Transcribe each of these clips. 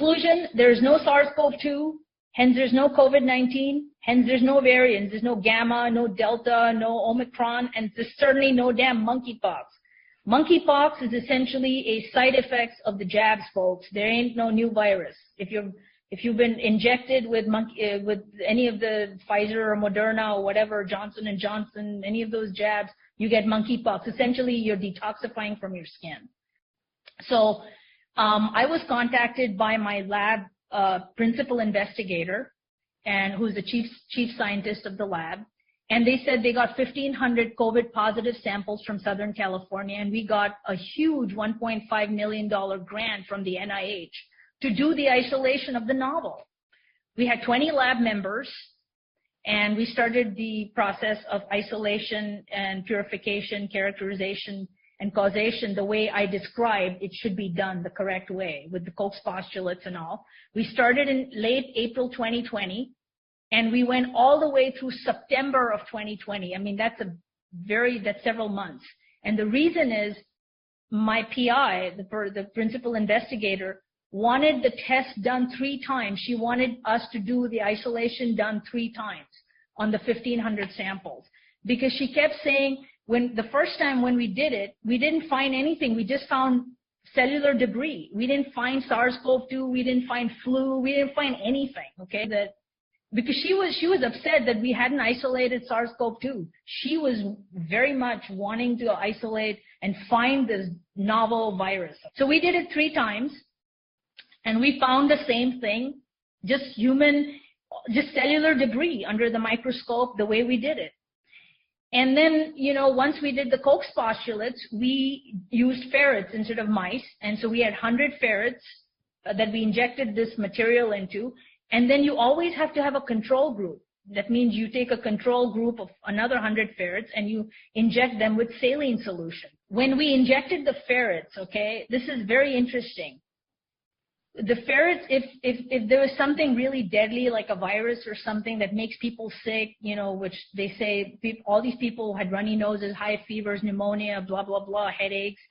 Conclusion, there's no SARS-CoV-2, hence there's no COVID-19, hence there's no variants, there's no Gamma, no Delta, no Omicron, and there's certainly no damn monkeypox. Monkeypox is essentially a side effect of the jabs, folks. There ain't no new virus. If you've been injected with any of the Pfizer or Moderna or whatever, Johnson & Johnson, any of those jabs, you get monkeypox. Essentially, you're detoxifying from your skin. So I was contacted by my lab principal investigator, and who's the chief scientist of the lab, and they said they got 1,500 COVID positive samples from Southern California, and we got a huge $1.5 million grant from the NIH to do the isolation of the novel. We had 20 lab members, and we started the process of isolation and purification, characterization, and causation the way I described it should be done, the correct way, with the Koch's postulates and all. We started in late April 2020, and we went all the way through September of 2020. I mean, that's several months. And the reason is my PI, the principal investigator, wanted the test done 3 times. She wanted us to do the isolation done 3 times on the 1,500 samples, because she kept saying, the first time when we did it, we didn't find anything. We just found cellular debris. We didn't find SARS-CoV-2. We didn't find flu. We didn't find anything. Okay, because she was upset that we hadn't isolated SARS-CoV-2. She was very much wanting to isolate and find this novel virus. So we did it 3 times, and we found the same thing, just cellular debris under the microscope, the way we did it. And then, once we did the Koch's postulates, we used ferrets instead of mice. And so we had 100 ferrets that we injected this material into. And then you always have to have a control group. That means you take a control group of another 100 ferrets and you inject them with saline solution. When we injected the ferrets, okay, this is very interesting. The ferrets, if there was something really deadly like a virus or something that makes people sick, which they say all these people had runny noses, high fevers, pneumonia, blah, blah, blah, headaches.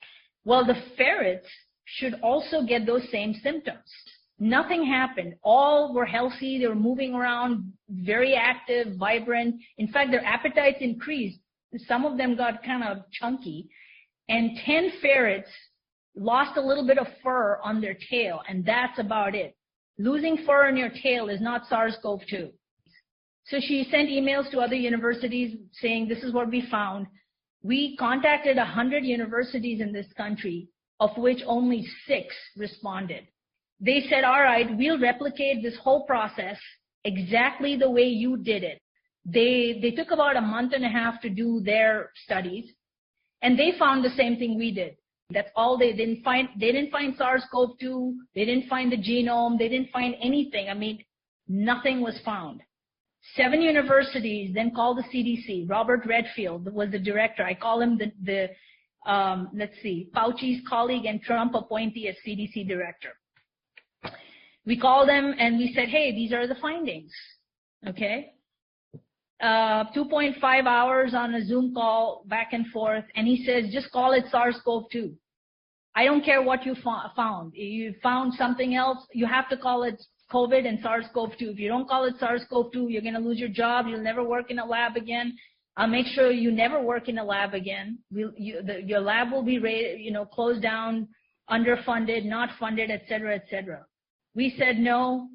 Well, the ferrets should also get those same symptoms. Nothing happened. All were healthy. They were moving around, very active, vibrant. In fact, their appetites increased. Some of them got kind of chunky. And 10 ferrets lost a little bit of fur on their tail, and that's about it. Losing fur on your tail is not SARS-CoV-2. So she sent emails to other universities saying, this is what we found. We contacted 100 universities in this country, of which only 6 responded. They said, all right, we'll replicate this whole process exactly the way you did it. They took about a month and a half to do their studies, and they found the same thing we did. That's all. They didn't find SARS-CoV-2. They didn't find the genome. They didn't find anything. I mean, nothing was found. 7 universities then called the CDC. Robert Redfield was the director. I call him Fauci's colleague and Trump appointee as CDC director. We called them and we said, hey, these are the findings. Okay. 2.5 hours on a Zoom call back and forth, and he says, just call it SARS-CoV-2. I don't care what you found. You found something else, you have to call it COVID and SARS-CoV-2. If you don't call it SARS-CoV-2, you're going to lose your job. You'll never work in a lab again. I'll make sure you never work in a lab again. Your lab will be closed down, underfunded, not funded, et cetera, et cetera. We said no.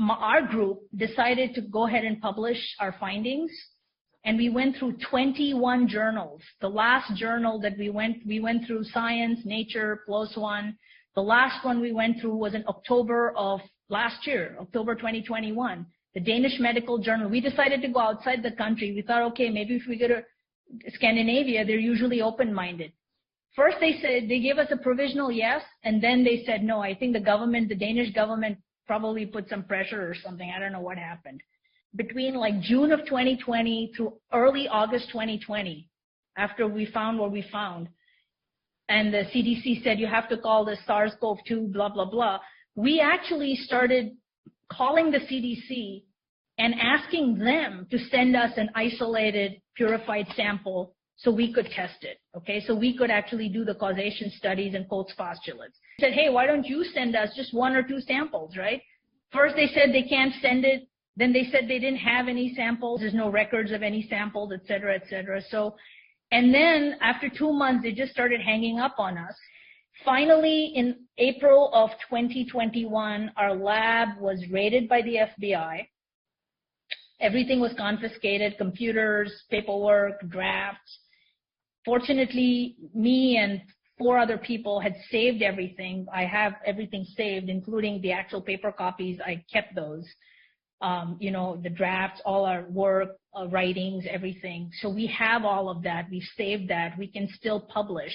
Our group decided to go ahead and publish our findings, and we went through 21 journals. The last journal that we went through Science, Nature, PLOS One. The last one we went through was in October of last year, October 2021, the Danish Medical Journal. We decided to go outside the country. We thought, okay, maybe if we go to Scandinavia, they're usually open-minded. First, they said they gave us a provisional yes, and then they said no. I think the Danish government probably put some pressure or something. I don't know what happened. Between like June of 2020 through early August 2020, after we found what we found, and the CDC said you have to call this SARS-CoV-2, blah, blah, blah, we actually started calling the CDC and asking them to send us an isolated, purified sample so we could test it, okay? So we could actually do the causation studies and Koch's postulates. said, hey, why don't you send us just 1 or 2 samples, right? First they said they can't send it. Then they said they didn't have any samples. There's no records of any samples, et cetera, et cetera. So, and then after 2 months, they just started hanging up on us. Finally, in April of 2021, our lab was raided by the FBI. Everything was confiscated, computers, paperwork, drafts. Fortunately, me and 4 other people had saved everything. I have everything saved, including the actual paper copies. I kept those. You know, the drafts, all our work, writings, everything. So we have all of that. We've saved that. We can still publish